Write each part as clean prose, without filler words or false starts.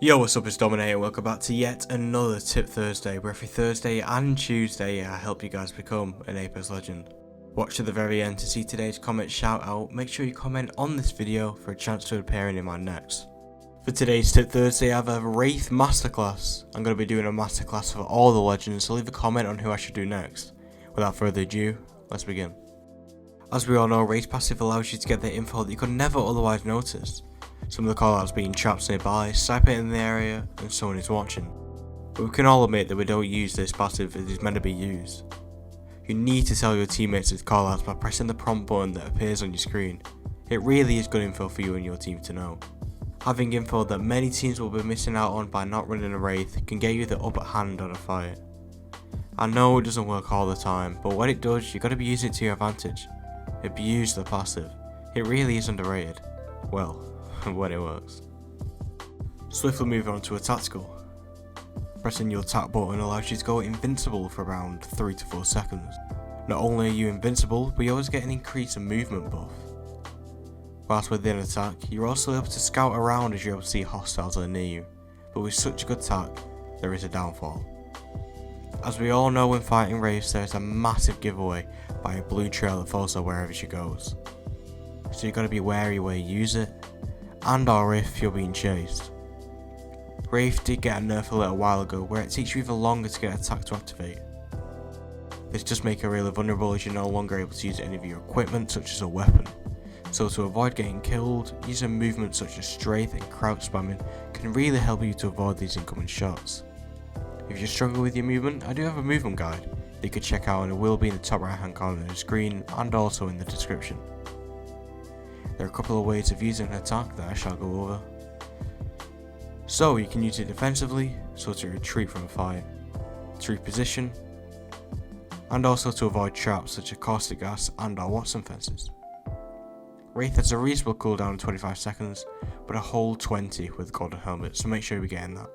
Yo, what's up, it's Dominator. Welcome back to yet another Tip Thursday, where every Thursday and Tuesday I help you guys become an Apex legend. Watch to the very end to see today's comment shout out. Make sure you comment on this video for a chance to appear in my next. For today's Tip Thursday I have a Wraith masterclass. I'm going to be doing a masterclass for all the legends, so leave a comment on who I should do next. Without further ado, let's begin. As we all know, Wraith passive allows you to get the info that you could never otherwise notice. Some of the callouts being traps nearby, sniping in the area, and someone is watching. But we can all admit that we don't use this passive as it's meant to be used. You need to tell your teammates its callouts by pressing the prompt button that appears on your screen. It really is good info for you and your team to know. Having info that many teams will be missing out on by not running a Wraith can get you the upper hand on a fight. I know it doesn't work all the time, but when it does, you gotta be using it to your advantage. Abuse the passive. It really is underrated. Well, when it works. Swiftly moving on to a tactical. Pressing your attack button allows you to go invincible for around 3 to 4 seconds. Not only are you invincible, but you always get an increase in movement buff. Whilst within attack, you're also able to scout around as you're able to see hostiles that are near you, but with such a good attack, there is a downfall. As we all know, when fighting Wraiths, there is a massive giveaway by a blue trail that follows her wherever she goes. So you gotta be wary where you use it, and or if you're being chased. Wraith did get a nerf a little while ago where it takes you even longer to get attack to activate. This does make her really vulnerable as you're no longer able to use any of your equipment such as a weapon. So to avoid getting killed, using movements such as strafe and crouch spamming can really help you to avoid these incoming shots. If you struggle with your movement, I do have a movement guide that you could check out, and it will be in the top right hand corner of the screen and also in the description. There are a couple of ways of using an attack that I shall go over. So you can use it defensively, so to retreat from a fight, to reposition, and also to avoid traps such as caustic gas and or Watson fences. Wraith has a reasonable cooldown of 25 seconds, but a whole 20 with golden helmet, so make sure you're getting that.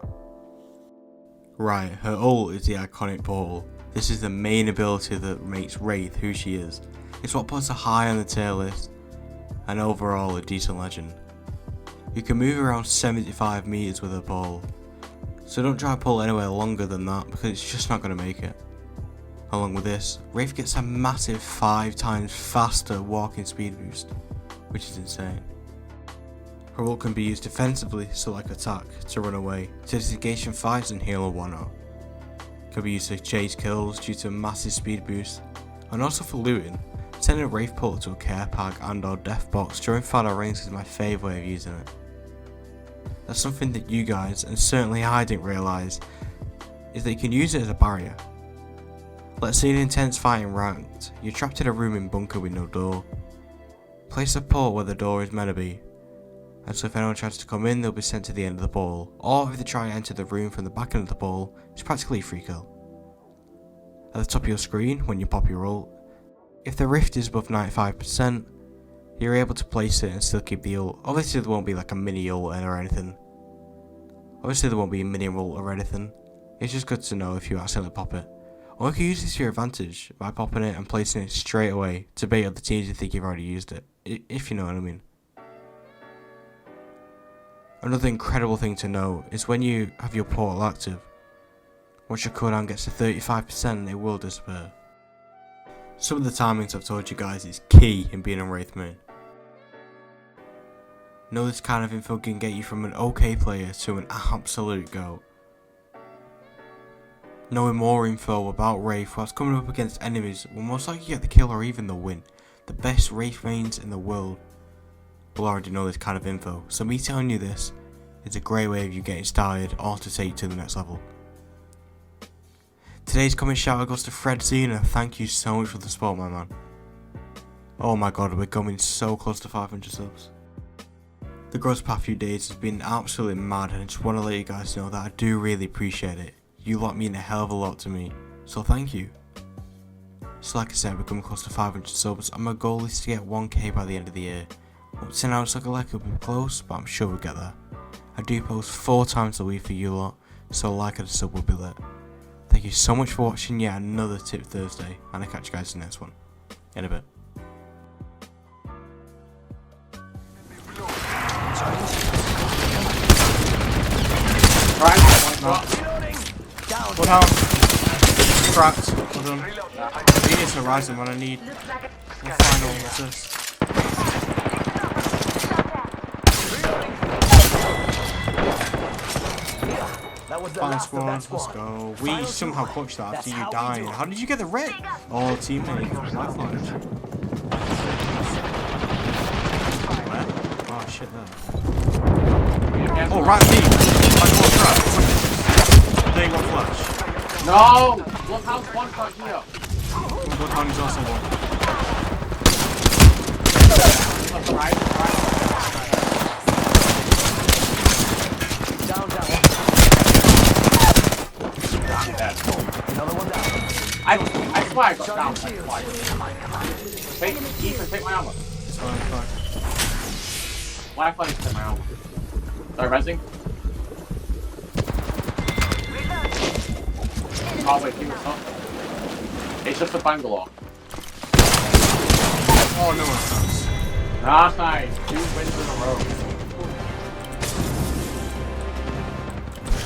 Right, her ult is the iconic portal. This is the main ability that makes Wraith who she is. It's what puts her high on the tier list, and overall a decent legend. You can move around 75 meters with a ball, so don't try to pull anywhere longer than that because it's just not going to make it. Along with this, Wraith gets a massive 5 times faster walking speed boost, which is insane. Her ult can be used defensively, so like attack, to run away, to disengage from fights and heal a 1-0. Can be used to chase kills due to a massive speed boost, and also for looting. Sending a Wraith portal to a care pack and or death box during final rings is my favourite way of using it. That's something that you guys, and certainly I didn't realise, is that you can use it as a barrier. Let's say an intense fighting ranked, you're trapped in a room in bunker with no door. Place a portal where the door is meant to be, and so if anyone tries to come in, they'll be sent to the end of the ball, or if they try to enter the room from the back end of the ball, it's practically a free kill. At the top of your screen, when you pop your ult, if the rift is above 95%, you're able to place it and still keep the ult. Obviously there won't be like a mini ult or anything. It's just good to know if you accidentally pop it. Or you can use this to your advantage by popping it and placing it straight away to bait other teams who think you've already used it, if you know what I mean. Another incredible thing to know is when you have your portal active, once your cooldown gets to 35%, it will disappear. Some of the timings I've told you guys is key in being on Wraith main. Know this kind of info can get you from an okay player to an absolute GOAT. Knowing more info about Wraith whilst coming up against enemies will most likely get the kill or even the win. The best Wraith mains in the world will already know this kind of info, so me telling you this is a great way of you getting started or to take you to the next level. Today's comment shout out goes to Fred Zena. Thank you so much for the support, my man. Oh my god, we're coming so close to 500 subs. The growth past few days has been absolutely mad, and I just want to let you guys know that I do really appreciate it. You lot mean a hell of a lot to me, so thank you. So like I said, we're coming close to 500 subs, and my goal is to get 1k by the end of the year. Up to now it's looking like it'll be close, but I'm sure we'll get there. I do post 4 times a week for you lot, so a like and a sub will be lit. Thank you so much for watching yet another Tip Thursday, and I'll catch you guys in the next one. In a bit. One down. Cracked. Well done. He needs Horizon when I need a final assist. Final squad, let's go. We somehow clutched that after you dying. How did you get the red? Oh, teammate. Lifeline. Where? Oh, shit, there. Oh, right me. I got trapped. They got flash. No! Look how one got here. Bloodhound is also one. Right. Down. Another one down. I swear I got down. Take Ethan, take my armor. It's fine. Why I find take my armor? Sorry, resing. Oh wait, keep it up. It's just a Bangalore. Oh, no one comes. That's nice. 2 wins in a row.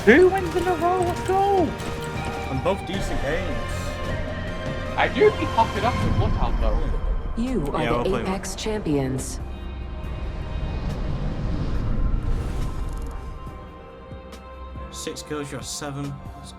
2 wins in a row, let's go! And both decent games. I do be popped it up with Bloodhound though. You are Yeah, the Apex champions. Six kills, you're at 7. Let's